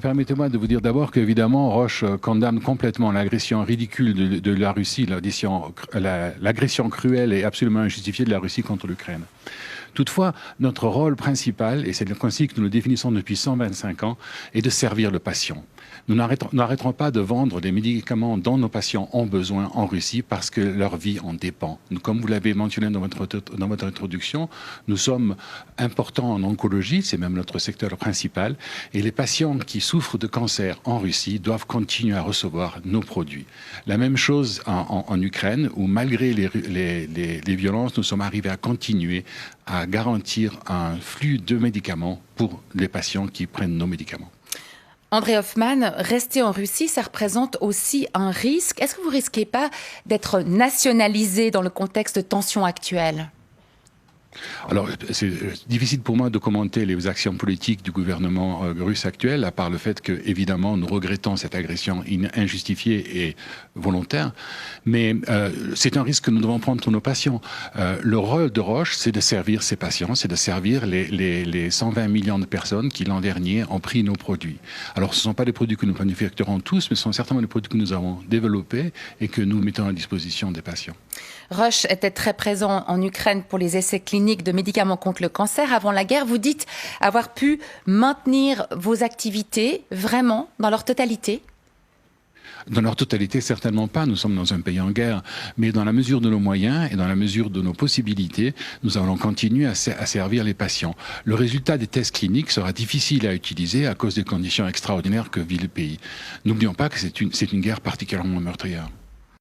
Permettez-moi de vous dire d'abord qu'évidemment, Roche condamne complètement l'agression ridicule de la Russie, l'agression cruelle et absolument injustifiée de la Russie contre l'Ukraine. Toutefois, notre rôle principal, et c'est ainsi que nous le définissons depuis 125 ans, est de servir le patient. Nous n'arrêterons pas de vendre des médicaments dont nos patients ont besoin en Russie parce que leur vie en dépend. Comme vous l'avez mentionné dans votre introduction, nous sommes importants en oncologie, c'est même notre secteur principal, et les patients qui souffrent de cancer en Russie doivent continuer à recevoir nos produits. La même chose en Ukraine, où malgré les violences, nous sommes arrivés à continuer à garantir un flux de médicaments pour les patients qui prennent nos médicaments. André Hoffmann, rester en Russie, ça représente aussi un risque. Est-ce que vous ne risquez pas d'être nationalisé dans le contexte de tension actuelle ? Alors, c'est difficile pour moi de commenter les actions politiques du gouvernement russe actuel, à part le fait que, évidemment, nous regrettons cette agression injustifiée et volontaire. Mais c'est un risque que nous devons prendre pour nos patients. Le rôle de Roche, c'est de servir ces patients, c'est de servir les 120 millions de personnes qui, l'an dernier, ont pris nos produits. Alors, ce ne sont pas des produits que nous manufacturons tous, mais ce sont certainement des produits que nous avons développés et que nous mettons à disposition des patients. Roche était très présent en Ukraine pour les essais cliniques de médicaments contre le cancer. Avant la guerre, vous dites avoir pu maintenir vos activités vraiment dans leur totalité ? Dans leur totalité, certainement pas. Nous sommes dans un pays en guerre. Mais dans la mesure de nos moyens et dans la mesure de nos possibilités, nous allons continuer à servir les patients. Le résultat des tests cliniques sera difficile à utiliser à cause des conditions extraordinaires que vit le pays. N'oublions pas que c'est une guerre particulièrement meurtrière.